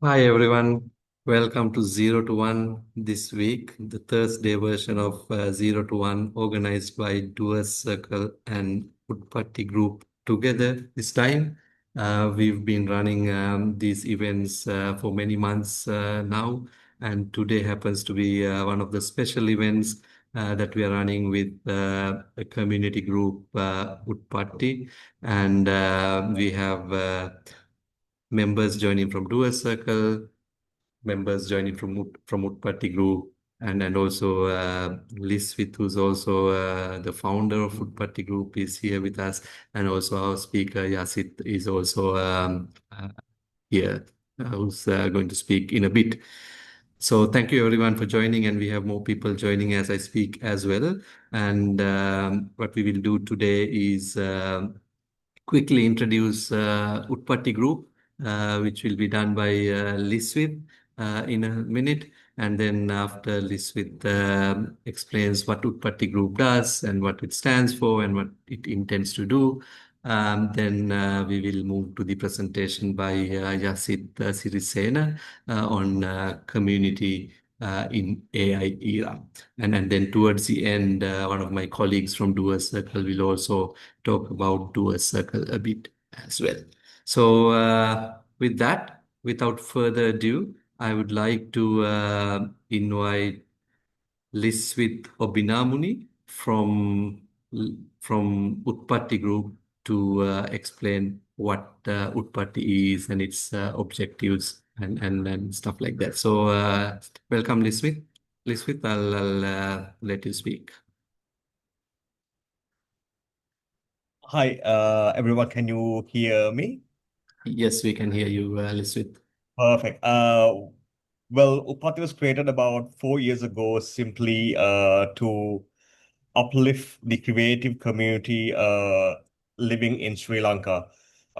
Hi everyone, welcome to 0 to 1 this week, the Thursday version of 0 to 1 organized by Doerscircle and Utpatti Group together this time. We've been running these events for many months now, and today happens to be one of the special events that we are running with a community group, Utpatti, and we have members joining from Doerscircle, members joining from Utpatti Group, and also Liswith, who's also the founder of Utpatti Group, is here with us, and also our speaker Yasith is also here, who's going to speak in a bit. So thank you everyone for joining, and we have more people joining as I speak as well. And what we will do today is quickly introduce Utpatti Group, which will be done by Liswith in a minute. And then after Liswith explains what Utpatti Group does and what it stands for and what it intends to do, then we will move to the presentation by Yasith Sirisena on community in AI era. And then towards the end, one of my colleagues from Doerscircle will also talk about Doerscircle a bit as well. So with that, without further ado, I would like to invite Liswith Obinamuni from Utpatti Group to explain what Utpatti is and its objectives and stuff like that. So welcome, Liswith. Liswith, I'll let you speak. Hi, everyone. Can you hear me? Yes, we can hear you, Liswith. Perfect. Well, Upati was created about 4 years ago simply to uplift the creative community living in Sri Lanka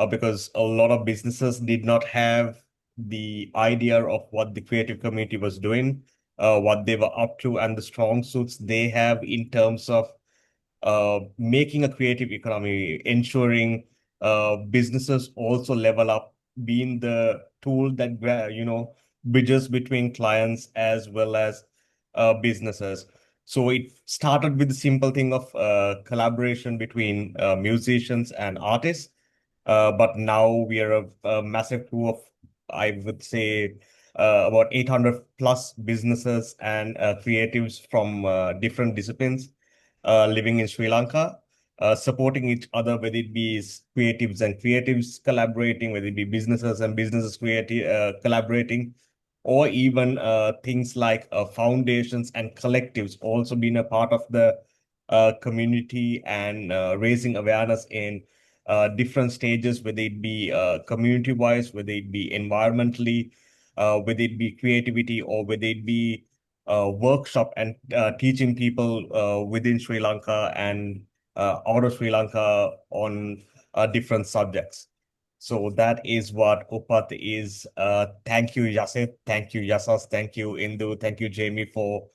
because a lot of businesses did not have the idea of what the creative community was doing, what they were up to, and the strong suits they have in terms of making a creative economy, ensuring businesses also level up, being the tool that bridges between clients as well as businesses. So it started with the simple thing of collaboration between musicians and artists, but now we are a massive crew of, I would say, about 800 plus businesses and creatives from different disciplines living in Sri Lanka, supporting each other, whether it be creatives and creatives collaborating, whether it be businesses and businesses collaborating, or even things like foundations and collectives also being a part of the community and raising awareness in different stages, whether it be community-wise, whether it be environmentally, whether it be creativity, or whether it be workshop and teaching people within Sri Lanka and out of Sri Lanka on different subjects. So that is what Upat is. Thank you, Yasith. Thank you, Yasas. Thank you, Indu. Thank you, Jamie, for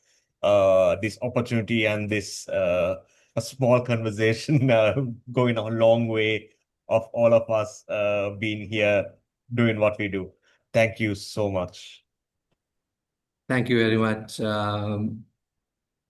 this opportunity and this a small conversation going a long way of all of us being here doing what we do. Thank you so much. Thank you very much,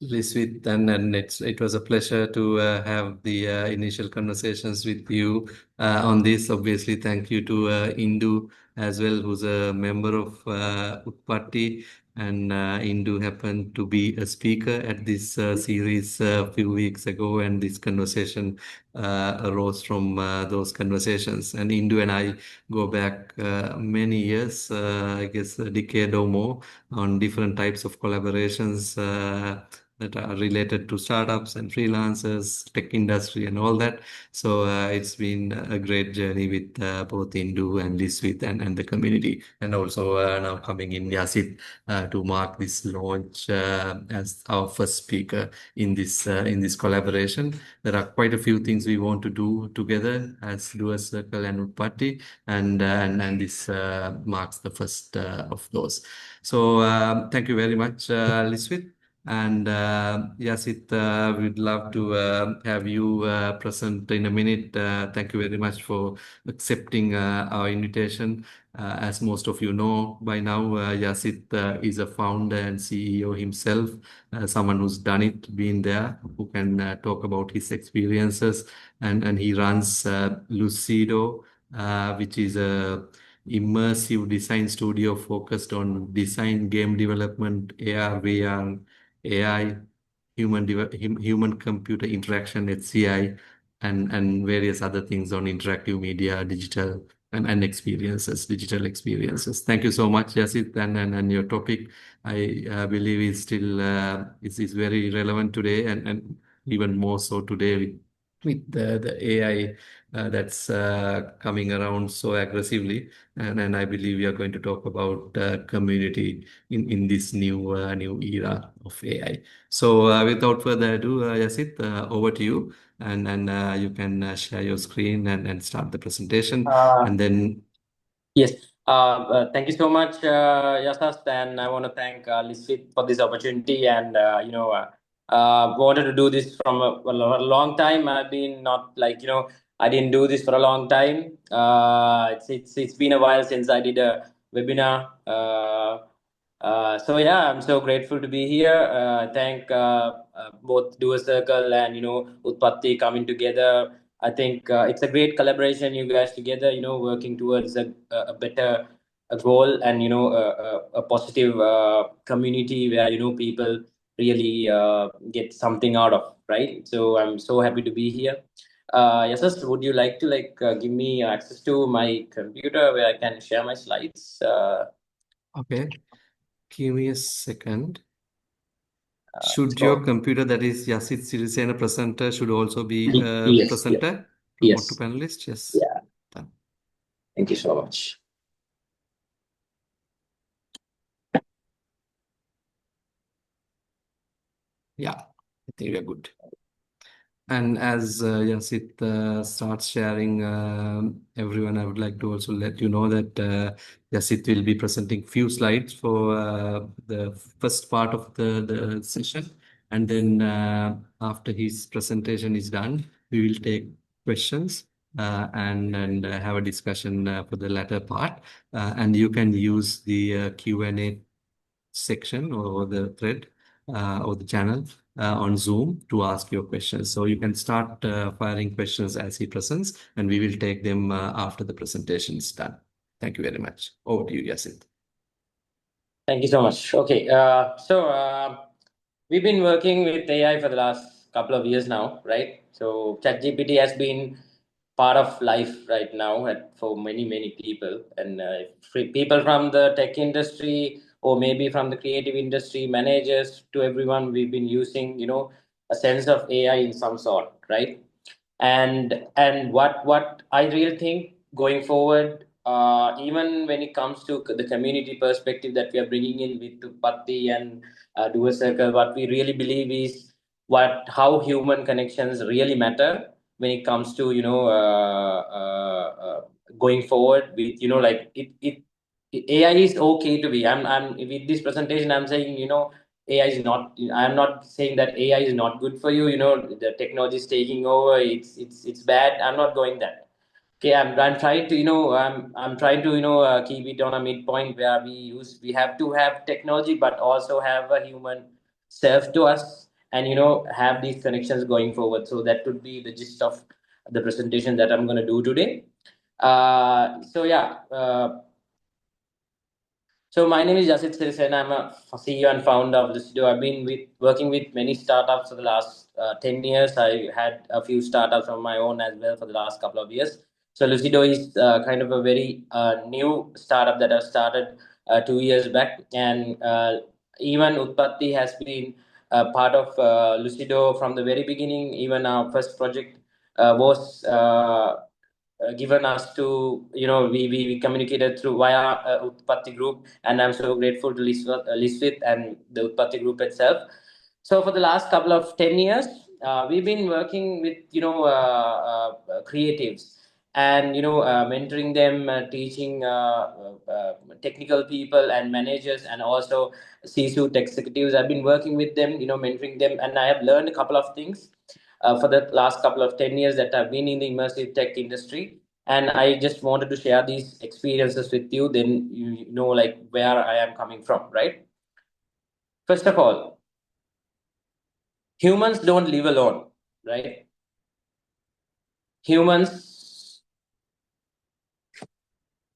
Liswith, and it was a pleasure to have the initial conversations with you on this. Obviously, thank you to Indu as well, who's a member of Utpatti, and Indu happened to be a speaker at this series a few weeks ago, and this conversation arose from those conversations. And Indu and I go back many years, I guess a decade or more, on different types of collaborations that are related to startups and freelancers, tech industry, and all that. So it's been a great journey with both Indu and Liswith and the community, and also now coming in Yasit to mark this launch as our first speaker in this collaboration. There are quite a few things we want to do together as Doerscircle and Utpatti, and this marks the first of those. So thank you very much, Liswith. And Yasith, we'd love to have you present in a minute. Thank you very much for accepting our invitation. As most of you know by now, Yasith is a founder and CEO himself, someone who's done it, been there, who can talk about his experiences. And he runs Lucido, which is a immersive design studio focused on design, game development, AR, VR, AI, human computer interaction, HCI, and various other things on interactive media, digital and experiences, digital experiences. Thank you so much, Yasit, and your topic I believe is still is very relevant today and even more so today with the AI that's coming around so aggressively. And I believe we are going to talk about community in this new era of AI. So without further ado, Yasit, over to you, and you can share your screen and start the presentation, Uh, and then yes. Thank you so much, Yasas, and I want to thank Liswith for this opportunity. And wanted to do this from a long time. I've been not like I didn't do this for a long time. It's been a while since I did a webinar. So yeah, I'm so grateful to be here. Thank both Doerscircle and Utpatti coming together. I think it's a great collaboration, you guys together, working towards a better goal and, a positive community where, people really get something out of, right? So I'm so happy to be here. Yes, sir, would you like to give me access to my computer where I can share my slides? okay, give me a second. Should So, your computer, that is Yasith Sirisena presenter, should also be a yes, yes, presenter? Promote to yes. panelist? Yes. Yeah. Done. Thank you so much. Yeah, I think we are good. And as Yasit starts sharing, everyone, I would like to also let you know that Yasit will be presenting few slides for the first part of the session. And then after his presentation is done, we will take questions and have a discussion for the latter part. And you can use the Q&A section or the thread or the channel on Zoom to ask your questions. So you can start firing questions as he presents, and we will take them after the presentation is done. Thank you very much. Over to you, Yasit. Thank you so much. Okay, we've been working with AI for the last couple of years now, right? So ChatGPT has been part of life right now for many people, and people from the tech industry or maybe from the creative industry, managers to everyone, we've been using, a sense of AI in some sort, right? And what I really think going forward, even when it comes to the community perspective that we are bringing in with Patti and Doerscircle, what we really believe is what how human connections really matter when it comes to going forward with AI is okay to be. I'm with this presentation. I'm saying AI is not. I'm not saying that AI is not good for you. The technology is taking over. It's bad. I'm not going that. Okay, I'm trying to I'm trying to keep it on a midpoint where we have to have technology but also have a human self to us and have these connections going forward. So that would be the gist of the presentation that I'm going to do today. So yeah. So my name is Yasith Sirisena. I'm a CEO and founder of Lucido. I've been working with many startups for the last 10 years. I had a few startups of my own as well for the last couple of years. So Lucido is kind of a very new startup that I started 2 years back. And even Utpatti has been part of Lucido from the very beginning. Even our first project was given us to we communicated through via Utpatti Group, and I'm so grateful to Liswith and the Utpatti Group itself. So for the last couple of 10 years, we've been working with creatives, and mentoring them, teaching technical people and managers, and also C-suite executives. I've been working with them, mentoring them, and I have learned a couple of things for the last couple of 10 years that I've been in the immersive tech industry. And I just wanted to share these experiences with you. Then you know like where I am coming from, right? First of all, humans don't live alone, right? Humans,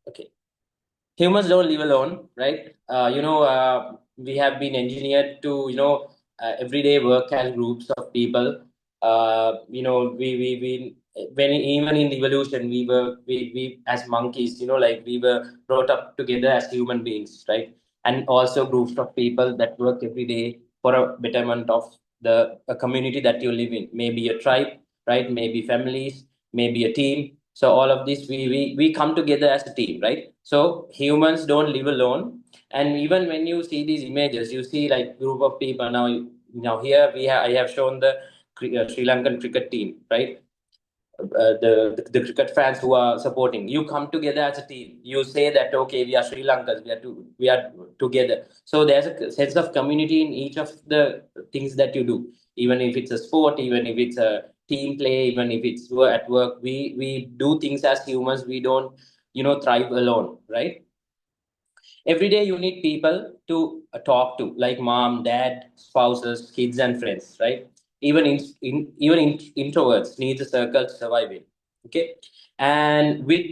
okay. Humans don't live alone, right? We have been engineered to, every day work as groups of people. We when even in evolution, we as monkeys, like we were brought up together as human beings, right? And also groups of people that work every day for a betterment of the a community that you live in. Maybe a tribe, right? Maybe families, maybe a team. So all of this, we come together as a team, right? So humans don't live alone. And even when you see these images, you see like group of people. Now here I have shown the Sri Lankan cricket team, right? The cricket fans who are supporting. You come together as a team. You say that okay, we are Sri Lankans. We are together. So there's a sense of community in each of the things that you do. Even if it's a sport, even if it's a team play, even if it's at work, we do things as humans. We don't thrive alone, right? Every day you need people to talk to, like mom, dad, spouses, kids, and friends, right? Introverts need a circle to survive in. Okay, and we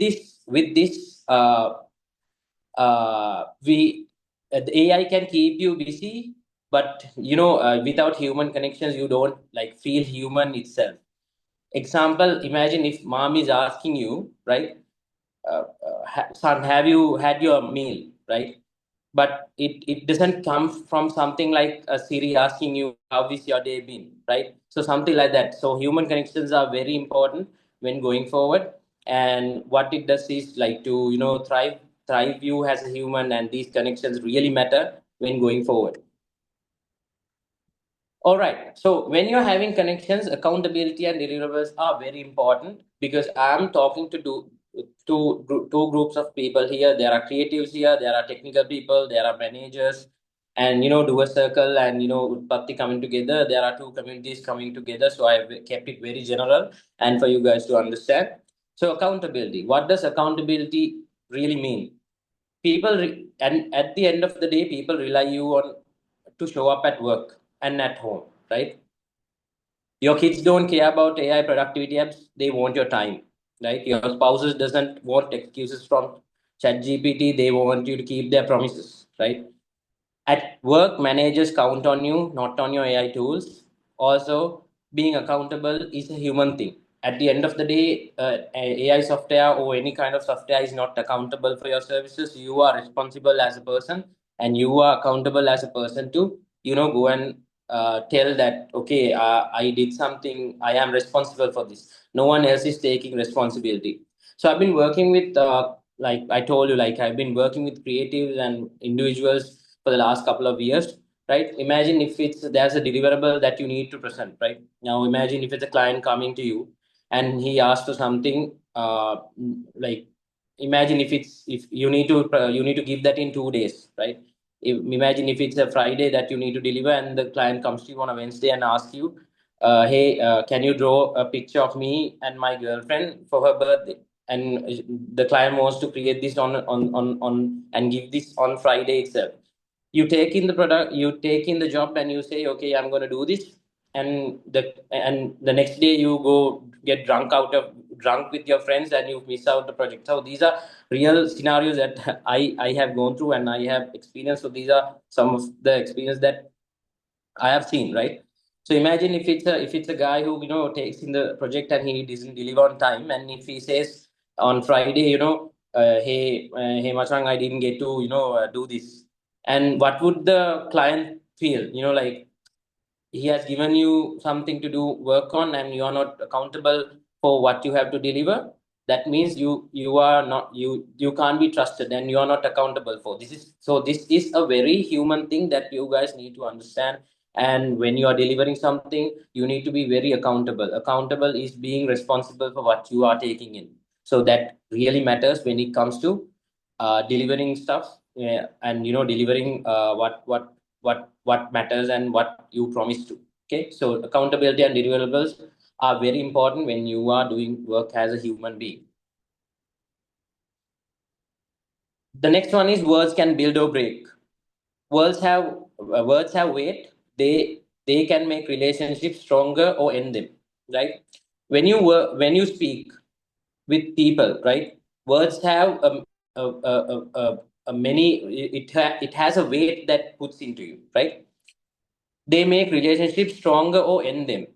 the AI can keep you busy, but without human connections, you don't like feel human itself. Example: imagine if mom is asking you, right? Son, have you had your meal, right? But it doesn't come from something like a Siri asking you, how is your day been, right? So something like that. So human connections are very important when going forward. And what it does is like to, thrive you as a human, and these connections really matter when going forward. All right. So when you're having connections, accountability and deliverables are very important, because I'm talking to two groups of people here. There are creatives here, there are technical people, there are managers, and Doerscircle and Utpatti coming together. There are two communities coming together. So I've kept it very general and for you guys to understand. So accountability. What does accountability really mean? And at the end of the day, people rely you on to show up at work and at home, right? Your kids don't care about AI productivity apps; they want your time, right? Your spouses doesn't want excuses from ChatGPT; they want you to keep their promises, right? At work, managers count on you, not on your AI tools. Also, being accountable is a human thing. At the end of the day, AI software or any kind of software is not accountable for your services. You are responsible as a person, and you are accountable as a person to, go and tell that, okay, I did something, I am responsible for this. No one else is taking responsibility. So I've been working with, like I told you, like I've been working with creatives and individuals for the last couple of years, right? Imagine if there's a deliverable that you need to present, right? Now imagine if it's a client coming to you and he asks for something, like imagine if you need to give that in 2 days, right? Imagine if it's a Friday that you need to deliver, and the client comes to you on a Wednesday and asks you, hey, can you draw a picture of me and my girlfriend for her birthday? And the client wants to create this on and give this on Friday itself. You take in the product, you take in the job, and you say, okay, I'm going to do this. And the next day you go get drunk with your friends, and you miss out the project. So these are real scenarios that I have gone through and I have experienced. So these are some of the experience that I have seen, right? So imagine if it's a guy who takes in the project and he doesn't deliver on time, and if he says on Friday, hey Machang, I didn't get to do this, and what would the client feel? Like he has given you something to do work on, and you are not accountable for what you have to deliver. That means you are not you can't be trusted, and you are not accountable for this. Is a very human thing that you guys need to understand. And when you are delivering something, you need to be very accountable. Accountable is being responsible for what you are taking in. So that really matters when it comes to delivering stuff, and delivering what matters and what you promise to. Okay, so accountability and deliverables are very important when you are doing work as a human being. The next one is words can build or break. Words have weight. They can make relationships stronger or end them, right? When you speak with people, right? Words have a many. It has a weight that puts into you, right? They make relationships stronger or end them.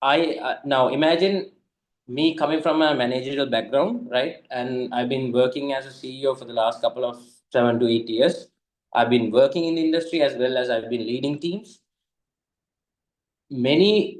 I Now imagine me coming from a managerial background, right? And I've been working as a CEO for the last couple of 7 to 8 years. I've been working in the industry as well as I've been leading teams. Many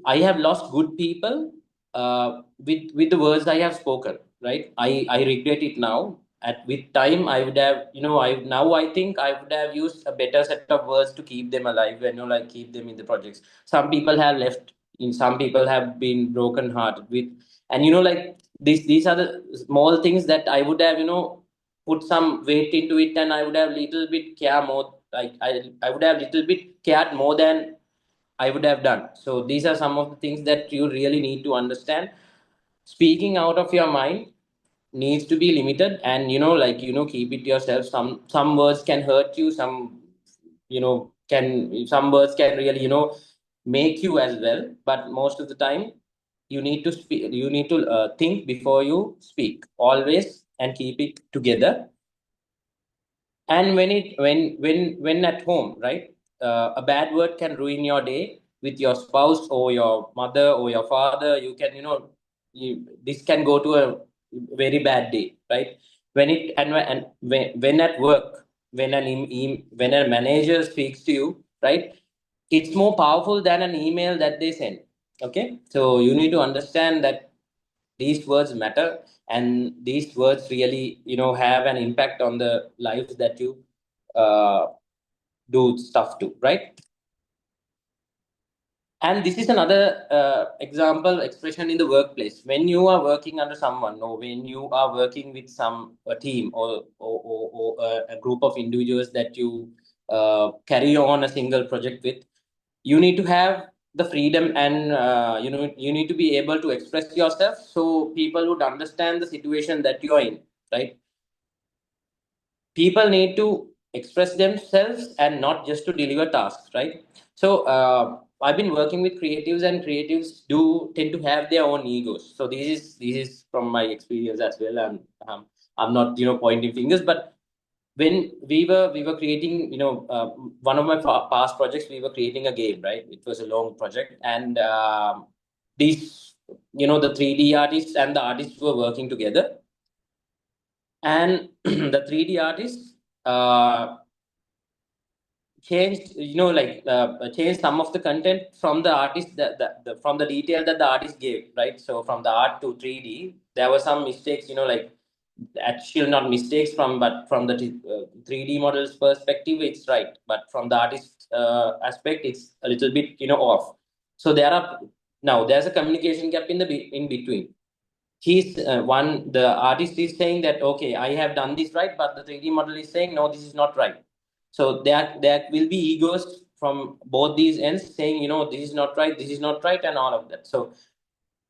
I have lost good people with the words I have spoken, right? I regret it now. At with time I would have, I think I would have used a better set of words to keep them alive and like keep them in the projects. Some people have left, in some people have been broken hearted with, and like these are the small things that I would have, put some weight into it, and I would have little bit care more, like I would have little bit cared more than I would have done. So these are some of the things that you really need to understand. Speaking out of your mind needs to be limited, and keep it yourself. Some words can hurt you. Some words can really make you as well. But most of the time, you need to speak. You need to think before you speak always, and keep it together. And when at home, right, a bad word can ruin your day with your spouse or your mother or your father. You can, this can go to a very bad day, right? When at work, when a manager speaks to you, right, it's more powerful than an email that they send. Okay, so you need to understand that these words matter, and these words really have an impact on the lives that you uh, do stuff to, right? And this is another example expression in the workplace. When you are working under someone, or when you are working with a team, or a group of individuals that you carry on a single project with, you need to have the freedom, and you need to be able to express yourself so people would understand the situation that you are in, right? People need to express themselves and not just to deliver tasks, right? So I've been working with creatives, and creatives do tend to have their own egos. So this is from my experience as well, and I'm not pointing fingers, but when we were creating, one of my past projects, we were creating a game, right? It was a long project, and these the 3D artists and the artists were working together, and the 3D artists changed some of the content from the artist, from the detail that the artist gave, right? So from the art to 3D, there were some mistakes, like actually not mistakes but from the 3D model's perspective, it's right, but from the artist aspect, it's a little bit off. So there's a communication gap in between. The artist is saying that, okay, I have done this right, but the 3D model is saying, no, this is not right. So there will be egos from both these ends saying, this is not right, this is not right, and all of that. So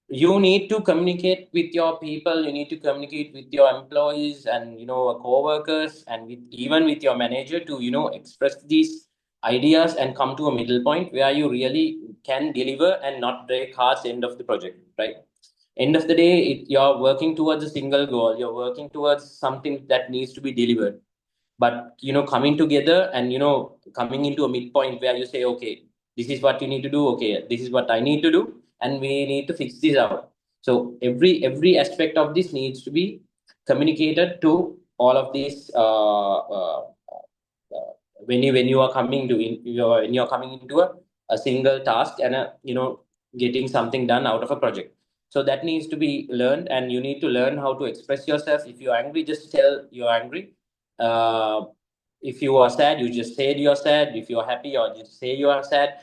you need to communicate with your people, you need to communicate with your employees and co-workers, and even with your manager to express these ideas and come to a middle point where you really can deliver and not break hearts end of the project, right? End of the day, you're working towards a single goal, you're working towards something that needs to be delivered. But coming together and coming into a midpoint where you say, okay, this is what you need to do, okay, this is what I need to do, and we need to fix this out. So every aspect of this needs to be communicated to all of these when you are coming to when you're coming into a single task and getting something done out of a project. So that needs to be learned, and you need to learn how to express yourself. If you're angry, just tell you're angry. uh, if you are sad, you just say you're sad. If you're happy, or just say you are sad.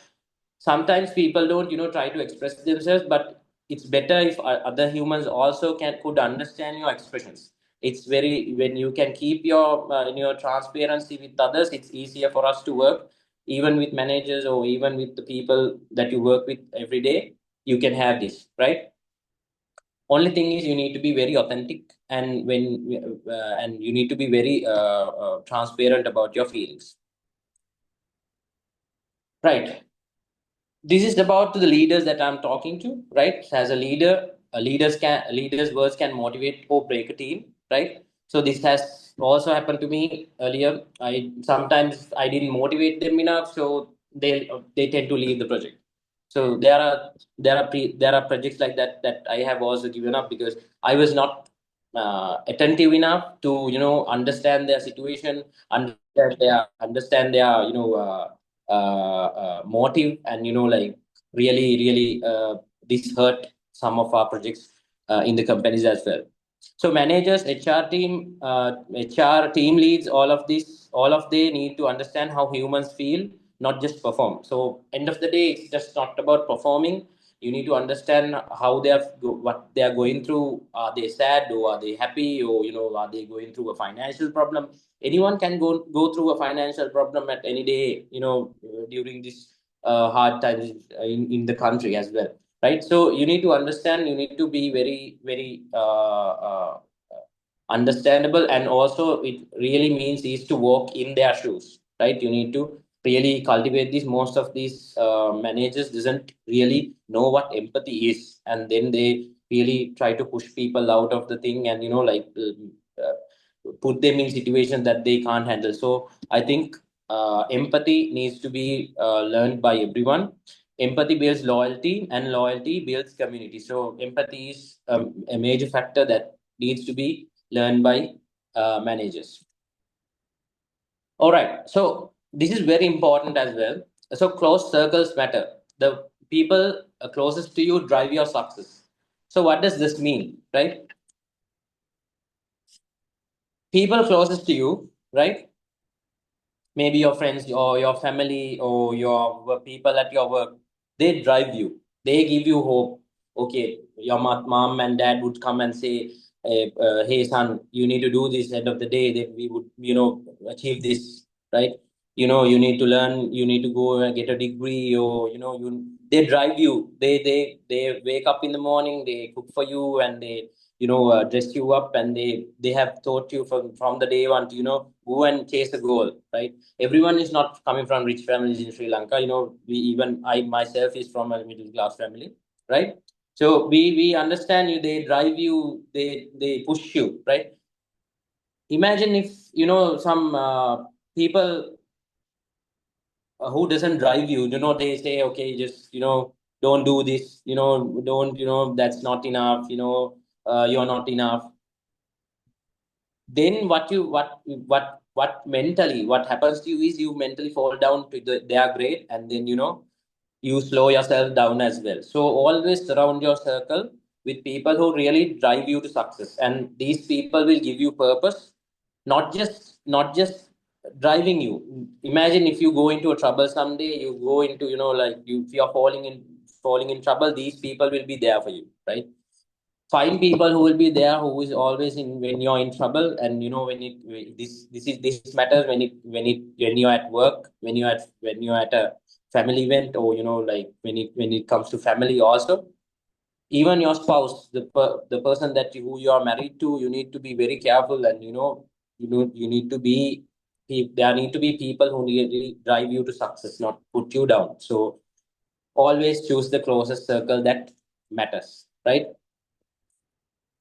Sometimes people don't try to express themselves, but it's better if other humans also could understand your expressions. It's very, when you can keep your transparency with others, it's easier for us to work, even with managers or even with the people that you work with every day. You can have this, right? Only thing is, you need to be very authentic, and and you need to be very transparent about your feelings, right? This is about the leaders that I'm talking to, right? As a leader, a leader's words can motivate or break a team, right? So this has also happened to me earlier. I sometimes I didn't motivate them enough, so they tend to leave the project. So there are projects like that that I have also given up because I was not attentive enough to understand their situation, understand their motive, and like really this hurt some of our projects in the companies as well. So managers, HR team leads, all of they need to understand how humans feel, not just perform. So end of the day, it's just not about performing. You need to understand how what they are going through. Are they sad, or are they happy, or are they going through a financial problem? Anyone can go through a financial problem at any day, during this hard times in the country as well, right? So you need to understand, you need to be very understandable, and also it really means is to walk in their shoes, right? You need to really cultivate this. Most of these managers doesn't really know what empathy is, and then they really try to push people out of the thing, and put them in situations that they can't handle. So I think empathy needs to be learned by everyone. Empathy builds loyalty, and loyalty builds community. So empathy is a major factor that needs to be learned by managers. All right. So this is very important as well. So close circles matter. The people closest to you drive your success. So what does this mean, right? People closest to you, right? Maybe your friends or your family or your people at your work, they drive you, they give you hope. Okay, your mom and dad would come and say, hey son, you need to do this. End of the day, that we would achieve this, right? You need to learn, you need to go and get a degree, or they drive you. They wake up in the morning, they cook for you, and they dress you up, and they have taught you from the day one to go and chase a goal, right? Everyone is not coming from rich families in Sri Lanka. Even I myself is from a middle class family, right? So we understand you. They drive you. They push you, right? Imagine if some people who doesn't drive you. They say, okay, just don't do this. Don't that's not enough. You're not enough. Then what mentally what happens to you is you mentally fall down to their grade, and then you slow yourself down as well. So always surround your circle with people who really drive you to success, and these people will give you purpose, not just driving you. Imagine if you go into a trouble someday, you go into like if you're falling in trouble, these people will be there for you, right? Find people who will be there, who is always in when you're in trouble, and this matters when you're at work, when you're at a family event, or like when it comes to family also. Even your spouse, the person who you are married to, you need to be very careful, and you need to be there need to be people who really drive you to success, not put you down. So always choose the closest circle that matters, right?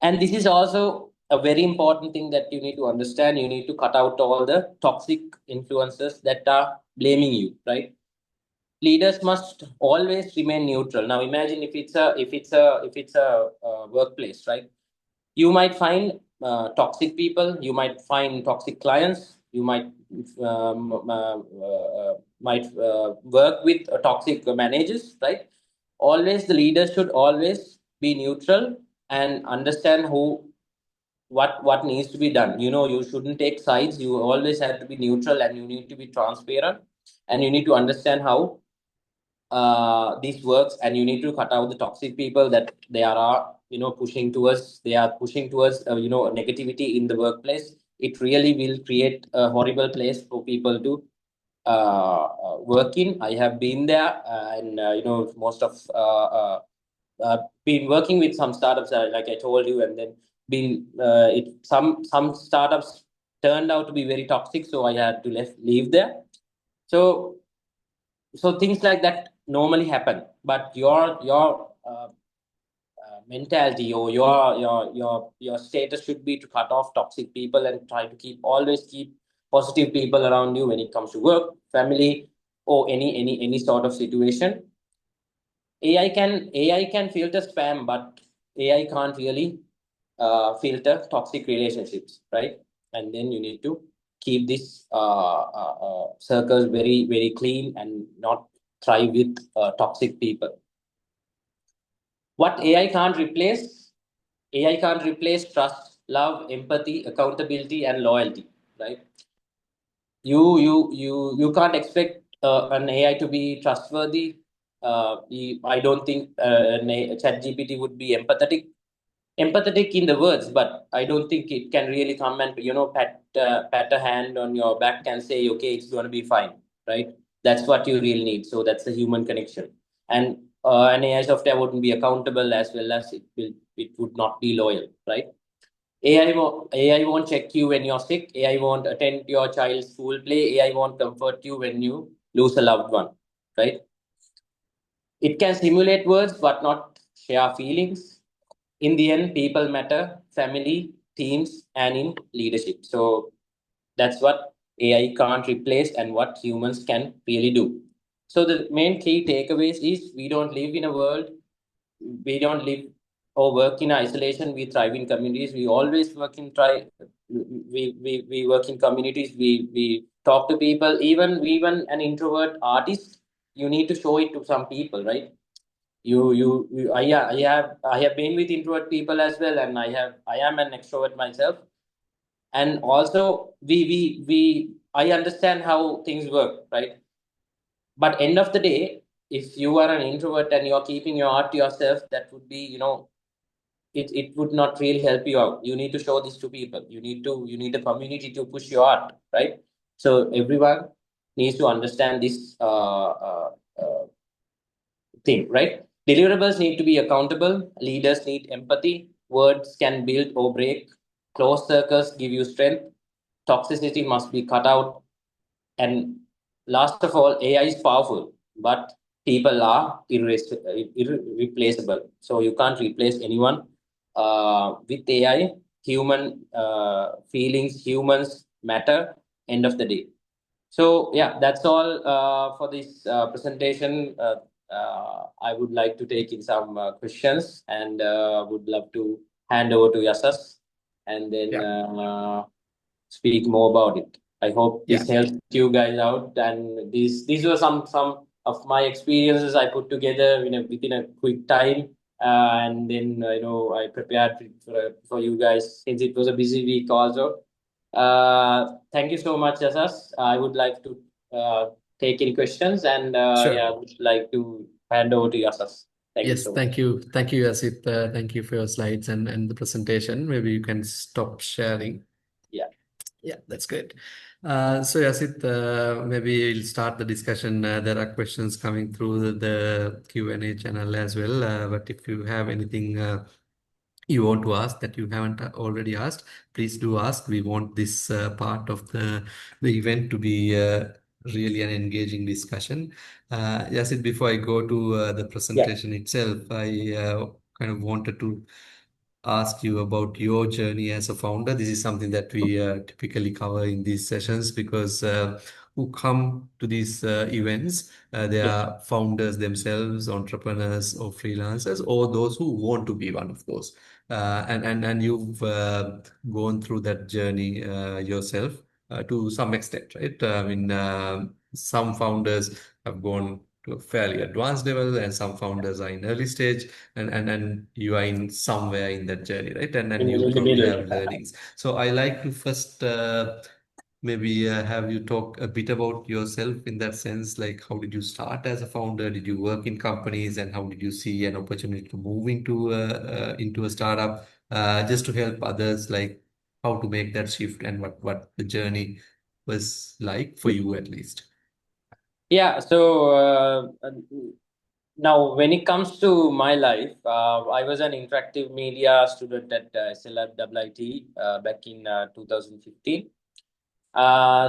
And this is also a very important thing that you need to understand. You need to cut out all the toxic influences that are blaming you, right? Leaders must always remain neutral. Now imagine if it's a workplace, right? You might find toxic people, you might find toxic clients, you might work with toxic managers, right? Always the leader should always be neutral and understand what needs to be done. You shouldn't take sides. You always have to be neutral, and you need to be transparent, and you need to understand how this works, and you need to cut out the toxic people that they are pushing towards. They are pushing towards negativity in the workplace. It really will create a horrible place for people to work in. I have been there, and most of been working with some startups, like I told you, and then been some startups turned out to be very toxic, so I had to leave there. So things like that normally happen, but your mentality or your status should be to cut off toxic people and try to always keep positive people around you when it comes to work, family, or any sort of situation. AI can filter spam, but AI can't really filter toxic relationships, right? And then you need to keep this circles very very clean and not thrive with toxic people. What AI can't replace trust, love, empathy, accountability, and loyalty, right? You can't expect an AI to be trustworthy. I don't think ChatGPT would be empathetic in the words, but I don't think it can really come and pat a hand on your back and say, okay, it's going to be fine, right? That's what you really need. So that's the human connection, and an AI software wouldn't be accountable, as well as it would not be loyal, right? AI won't check you when you're sick. AI won't attend your child's school play. AI won't comfort you when you lose a loved one, right? It can simulate words but not share feelings. In the end, people matter, family, teams, and in leadership. So that's what AI can't replace and what humans can really do. So the main key takeaways is we don't live or work in isolation. We thrive in communities. We always we work in communities. We talk to people. Even an introvert artist, you need to show it to some people, right? I have been with introvert people as well, and I am an extrovert myself, and also I understand how things work, right? But end of the day, if you are an introvert and you're keeping your art to yourself, that would be, it would not really help you out. You need to show this to people. You need a community to push your art, right? So everyone needs to understand this thing, right? Deliverables need to be accountable. Leaders need empathy. Words can build or break. Closed circles give you strength. Toxicity must be cut out. And last of all, AI is powerful, but people are irreplaceable. So you can't replace anyone with AI. Human feelings, humans matter. End of the day. So yeah, that's all for this presentation. I would like to take in some questions, and would love to hand over to Yasas, and then speak more about it. I hope this helped you guys out, and these were some of my experiences I put together within a quick time, and then I prepared for you guys since it was a busy week also. Thank you so much, Yasas. I would like to take any questions, and I would like to hand over to Yasas. Thank you Yes, so much. thank you. Thank you, Yasith. Thank you for your slides and the presentation. Maybe you can stop sharing. Yeah. Yeah, that's good. So Yasith, maybe we'll start the discussion. There are questions coming through the Q&A channel as well. But if you have anything you want to ask that you haven't already asked, please do ask. We want this part of the event to be really an engaging discussion. Yasith, before I go to the presentation itself, I kind of wanted to ask you about your journey as a founder. This is something that we typically cover in these sessions because who come to these events, they are founders themselves, entrepreneurs or freelancers, or those who want to be one of those. And you've gone through that journey yourself to some extent, right? I mean, some founders have gone to a fairly advanced level, and some founders are in early stage, and you are in somewhere in that journey, right? And In you the probably middle. have learnings. So I like to first maybe have you talk a bit about yourself in that sense? Like, how did you start as a founder? Did you work in companies, and how did you see an opportunity to move into a startup? Just to help others, like how to make that shift and what the journey was like for you at least. Yeah, so now when it comes to my life, I was an interactive media student at SLIT back in 2015.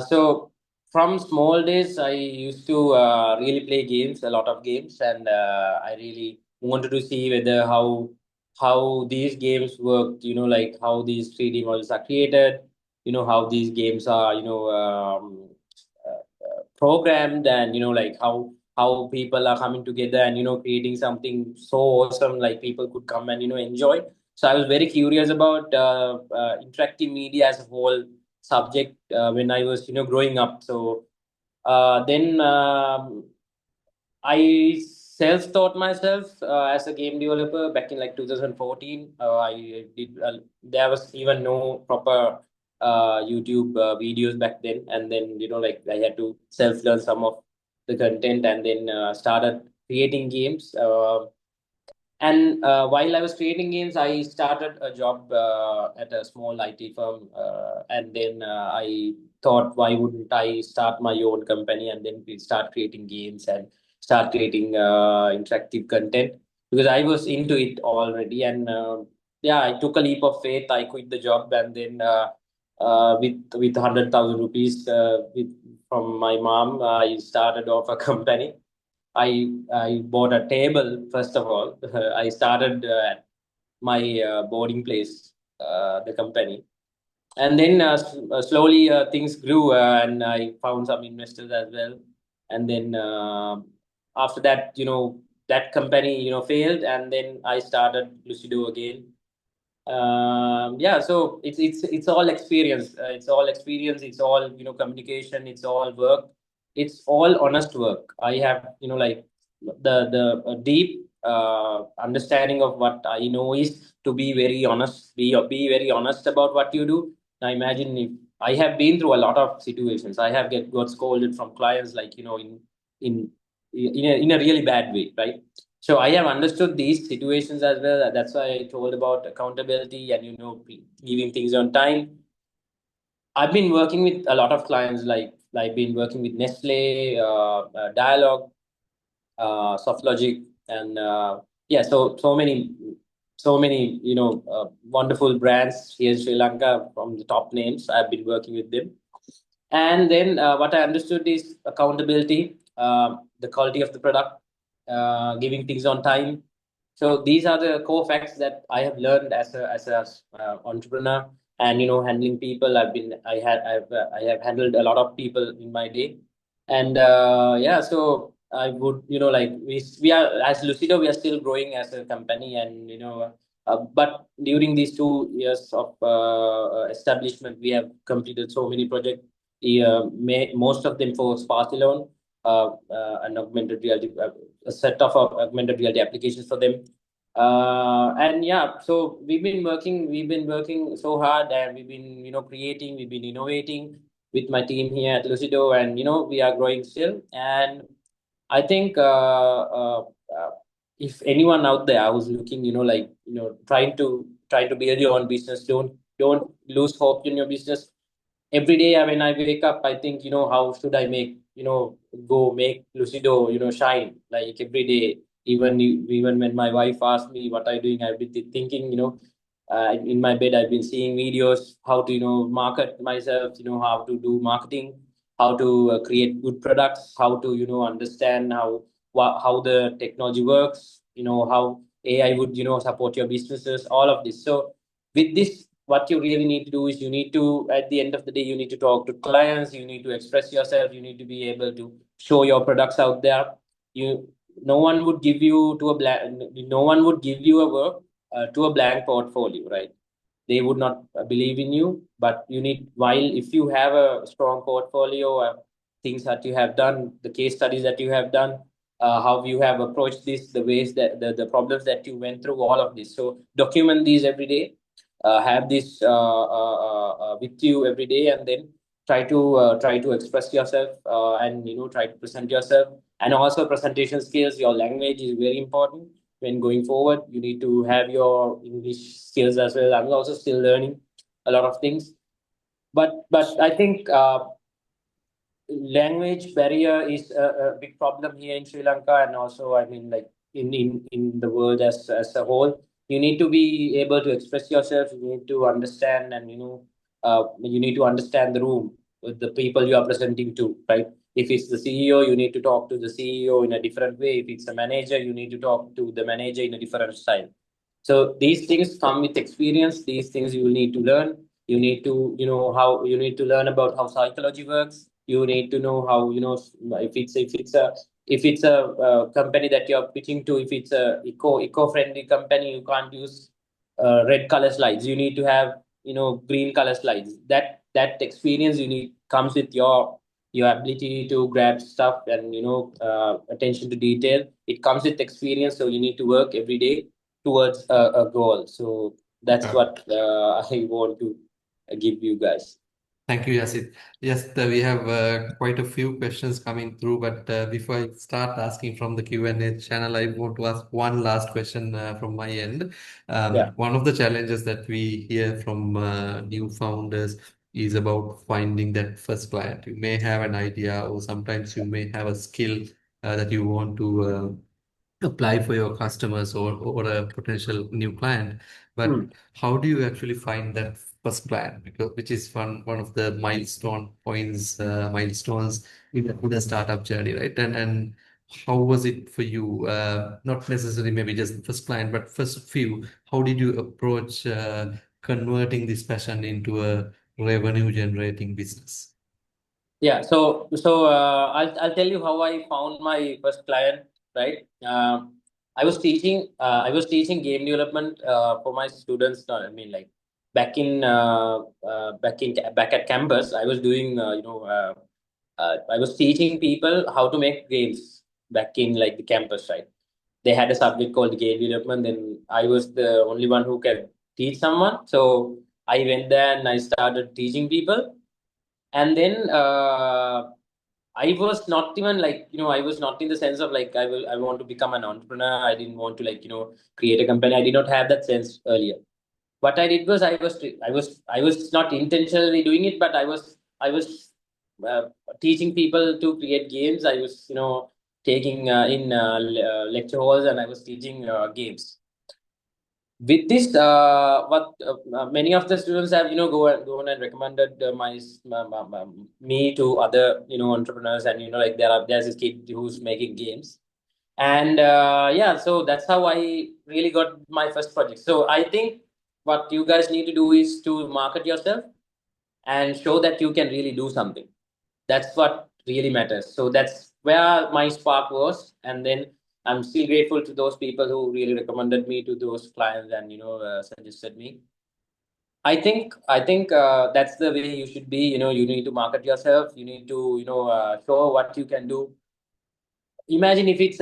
So from small days, I used to really play games, a lot of games, and I really wanted to see whether how these games work. You know, like how these 3D models are created. You know how these games are. Programmed, and like how people are coming together and creating something so awesome, like people could come and enjoy. So I was very curious about interactive media as a whole subject when I was growing up. So then I self-taught myself as a game developer back in like 2014. I did. There was even no proper YouTube videos back then, and then like I had to self-learn some of the content, and then started creating games. And while I was creating games, I started a job at a small IT firm. And then I thought, why wouldn't I start my own company and then we start creating games and start creating interactive content? Because I was into it already. And yeah, I took a leap of faith. I quit the job, and then with 100,000 rupees from my mom, I started off a company. I bought a table first of all. I started at my boarding place, the company, and then slowly things grew, and I found some investors as well. And then after that, that company failed, and then I started Lucido again. Yeah, so it's all experience. It's all experience. It's all communication. It's all work. It's all honest work. I have like the deep understanding of what I know is to be very honest. Be very honest about what you do. Now imagine if I have been through a lot of situations. I have got scolded from clients, like in in a really bad way, right? So I have understood these situations as well. That's why I told about accountability and leaving things on time. I've been working with a lot of clients, like I've been working with Nestle, Dialog, Softlogic, and yeah, so many wonderful brands here in Sri Lanka, from the top names. I've been working with them. And then what I understood is accountability, the quality of the product, giving things on time. So these are the core facts that I have learned as a entrepreneur, and handling people. I have handled a lot of people in my day, and yeah. So I would like we are, as Lucido, we are still growing as a company, and but during these 2 years of establishment, we have completed so many projects. Most of them for Spark alone, an augmented reality, a set of augmented reality applications for them. And yeah, so we've been working so hard, and we've been creating, we've been innovating with my team here at Lucido, and we are growing still. And I think if anyone out there who's looking, like trying to build your own business, don't lose hope in your business. Every day when I wake up, I think, how should I make, go make Lucido, shine, like every day. Even when my wife asks me what I'm doing, I've been thinking, in my bed, I've been seeing videos how to, market myself, how to do marketing, how to create good products, how to, understand how the technology works, how AI would, support your businesses, all of this. So with this, what you really need to do is, you need to, at the end of the day, you need to talk to clients, you need to express yourself, you need to be able to show your products out there. You No one would give you to a blank, no one would give you a work to a blank portfolio, right? They would not believe in you. But you need, while if you have a strong portfolio, things that you have done, the case studies that you have done, how you have approached this, the ways that the problems that you went through, all of this. So document these every day, have this with you every day, and then try to express yourself, and try to present yourself. And also presentation skills, your language is very important when going forward. You need to have your English skills as well. I'm also still learning a lot of things, but I think language barrier is a big problem here in Sri Lanka, and also, I mean, like in the world as a whole. You need to be able to express yourself. You need to understand, and you need to understand the room with the people you are presenting to, right? If it's the CEO, you need to talk to the CEO in a different way. If it's a manager, you need to talk to the manager in a different style. So these things come with experience. These things you will need to learn. You need to, how you need to learn about how psychology works. You need to know how, if it's a company that you're pitching to, if it's a eco-friendly company, you can't use red color slides. You need to have, green color slides. That experience you need comes with your ability to grab stuff, and attention to detail. It comes with experience, so you need to work every day towards a goal. So that's what I want to give you guys. Thank you, Yasith. Yes, we have quite a few questions coming through, but before I start asking from the Q&A channel, I want to ask one last question from my end. Yeah. One of the challenges that we hear from new founders is about finding that first client. You may have an idea, or sometimes you may have a skill that you want to apply for your customers or a potential new client, but how do you actually find that first client? Because which is one of the milestones in the startup journey, right? And how was it for you? Not necessarily maybe just the first client, but first few. How did you approach converting this passion into a revenue generating business? Yeah, so I'll tell you how I found my first client, right? I was teaching game development for my students. I mean, like back at campus, I was doing I was teaching people how to make games back in like the campus, right? They had a subject called game development, and I was the only one who can teach someone. So I went there and I started teaching people. And then I was not even like, I was not in the sense of like I want to become an entrepreneur. I didn't want to like, create a company. I did not have that sense earlier. What I did was I was not intentionally doing it, but I was uh, teaching people to create games. I was, taking in lecture halls, and I was teaching games. With this, what many of the students have, gone and recommended me to other, entrepreneurs, and like there's this kid who's making games. And yeah, so that's how I really got my first project. So I think what you guys need to do is to market yourself and show that you can really do something. That's what really matters. So that's where my spark was. And then I'm still grateful to those people who really recommended me to those clients, and suggested me. I think that's the way you should be. You need to market yourself. You need to show what you can do. Imagine if it's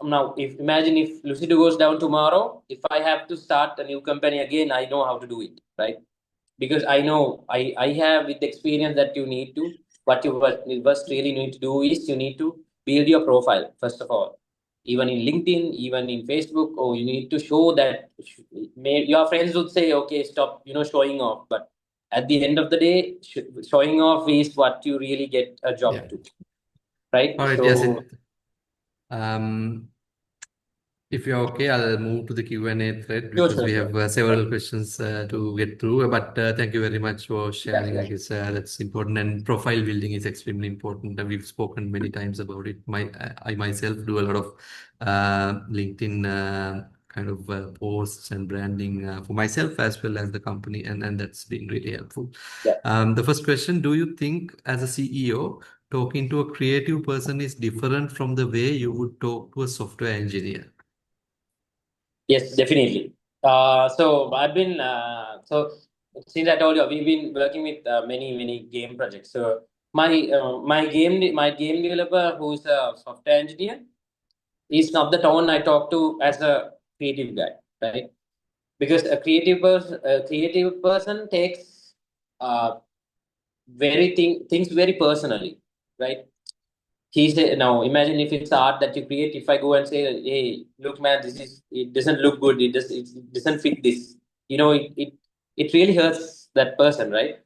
now, if imagine if Lucido goes down tomorrow. If I have to start a new company again, I know how to do it, right? Because I know I have with experience that you need to. What you first really need to do is you need to build your profile first of all, even in LinkedIn, even in Facebook. Or you need to show that your friends would say, okay, stop, showing off. But at the end of the day, showing off is what you really get a job Yeah. to, right? All right, yes. So If you're okay, I'll move to the Q&A thread sure, because sure, we sure. have several questions to get through. But thank you very much for Yeah, sharing. I yeah. guess that's important, and profile building is extremely important. And we've spoken many times about it. I myself do a lot of LinkedIn kind of posts and branding for myself as well as the company, and that's been really helpful. Yeah. The first question: do you think, as a CEO, talking to a creative person is different from the way you would talk to a software engineer? Yes, definitely. So I've been since I told you, we've been working with many game projects. So my game developer, who's a software engineer, is not the tone I talk to as a creative guy, right? Because a creative person takes uh, things very personally, right? He said, now imagine if it's art that you create. If I go and say, hey, look, man, it doesn't look good. It doesn't fit this. It really hurts that person, right?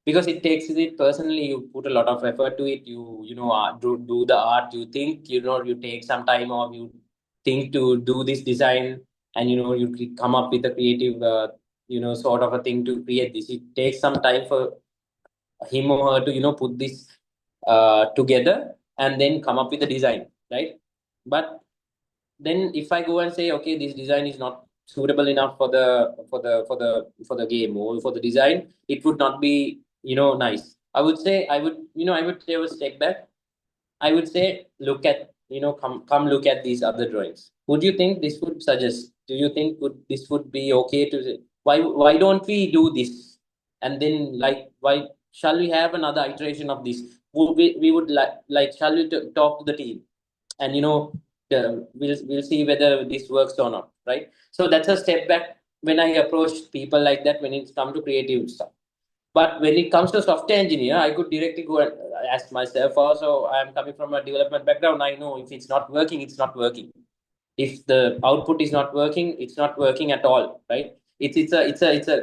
Because it takes it personally. You put a lot of effort to it. Do the art. You think, you take some time off. You think to do this design, and you come up with a creative, sort of a thing to create this. It takes some time for him or her to put this together and then come up with a design, right? But then if I go and say, okay, this design is not suitable enough for the game or for the design, it would not be nice. I would take a step back. I would say, look at, come look at these other drawings. Would you think this would suggest? Do you think this would be okay to say? Why don't we do this? And then, like, why shall we have another iteration of this? We would like shall we talk to the team, and we'll see whether this works or not, right? So that's a step back when I approach people like that when it's come to creative stuff. But when it comes to software engineer, I could directly go and ask myself also. I'm coming from a development background. I know if it's not working, it's not working. If the output is not working, it's not working at all, right? It's a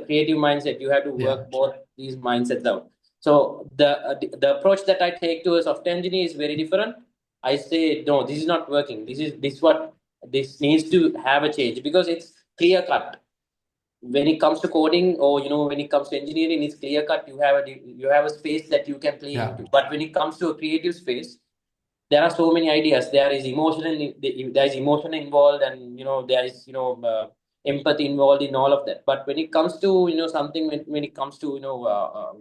creative mindset. You have to work both these mindsets out. So the approach that I take to a software engineer is very different. I say, no, this is not working. This needs to have a change, because it's clear cut. When it comes to coding, or when it comes to engineering, it's clear cut. You have a space that you can play into. But when it comes to a creative space, there are so many ideas. There is emotion involved, and there is empathy involved in all of that. But when it comes to something, when it comes to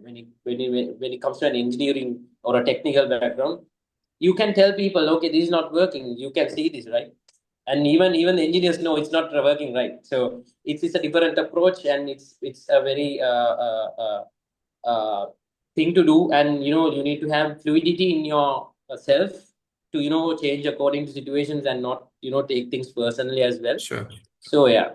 when it comes to an engineering or a technical background, you can tell people, okay, this is not working. You can see this, right? And even the engineers know it's not working, right? So it's a different approach, and it's a very thing to do. And you need to have fluidity in your self to change according to situations, and not take things personally as well. Sure. So yeah.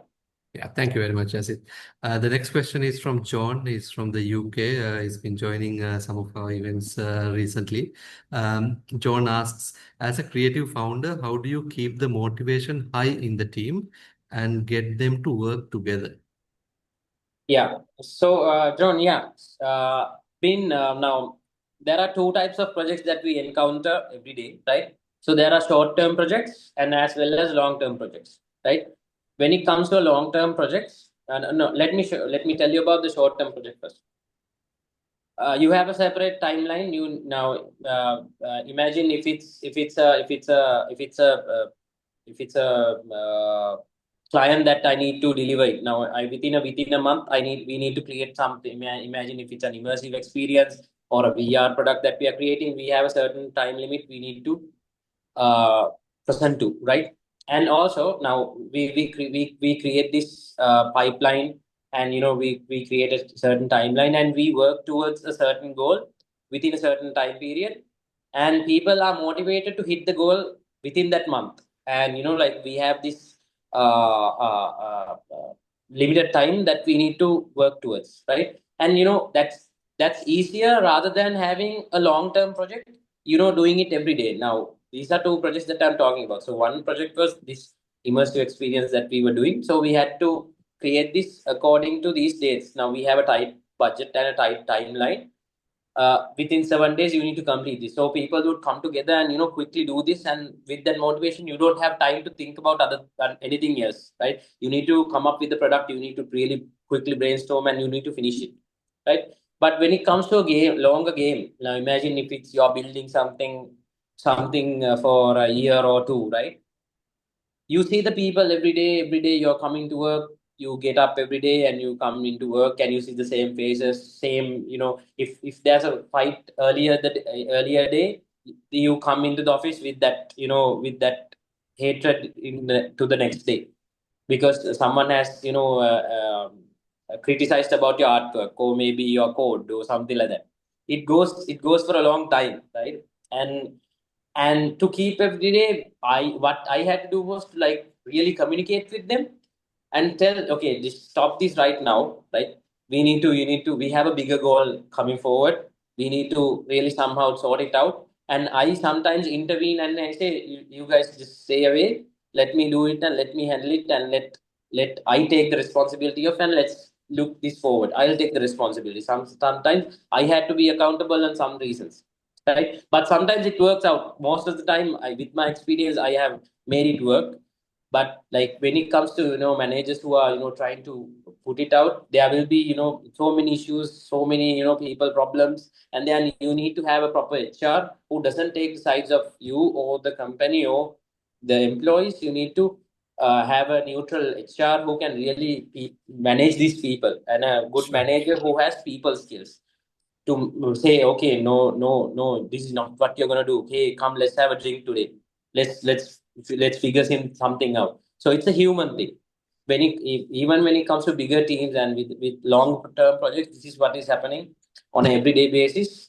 Yeah, thank you very much, Yasith. The next question is from John. He's from the UK. He's been joining some of our events recently. John asks, as a creative founder, how do you keep the motivation high in the team and get them to work together? Yeah. So, John, yeah, been now there are two types of projects that we encounter every day, right? So there are short-term projects and as well as long-term projects, right? When it comes to long-term projects, no, let me tell you about the short-term project first. You have a separate timeline. You now imagine if it's a client that I need to deliver it. Now, within a month, we need to create something. Imagine if it's an immersive experience or a VR product that we are creating. We have a certain time limit we need to uh, present to, right? And also now we create this pipeline, and we create a certain timeline, and we work towards a certain goal within a certain time period, and people are motivated to hit the goal within that month. And like, we have this limited time that we need to work towards, right? And that's easier rather than having a long term project, doing it every day. Now, these are two projects that I'm talking about. So one project was this immersive experience that we were doing. So we had to create this according to these dates. Now we have a tight budget and a tight timeline. Within 7 days, you need to complete this. So people would come together and quickly do this. And with that motivation, you don't have time to think about anything else, right? You need to come up with the product. You need to really quickly brainstorm, and you need to finish it, right? But when it comes to a longer game, now imagine if it's you're building something for a year or two, right? You see the people every day you're coming to work. You get up every day and you come into work, and you see the same faces, same, if there's a fight earlier day, you come into the office with that hatred to the next day, because someone has criticized about your artwork, or maybe your code or something like that. It goes for a long time, right? And to keep every day, what I had to do was to, like, really communicate with them and tell, okay, just stop this right now, right? We have a bigger goal coming forward. We need to really somehow sort it out. And I sometimes intervene and I say, you guys just stay away. Let me do it and let me handle it and let I take the responsibility of and let's look this forward. I'll take the responsibility. Sometimes I had to be accountable on some reasons, right? But sometimes it works out. Most of the time, with my experience, I have made it work. But like when it comes to managers who are trying to put it out, there will be so many issues, so many people problems, and then you need to have a proper HR who doesn't take the sides of you or the company or the employees. You need to have a neutral HR who can really manage these people, and a good Sure. manager who has people skills to say, okay, no, no, no, this is not what you're gonna do. Hey, come, let's have a drink today. Let's figure something out. So it's a human thing. Even when it comes to bigger teams and with long term projects, this is what is happening on an everyday basis.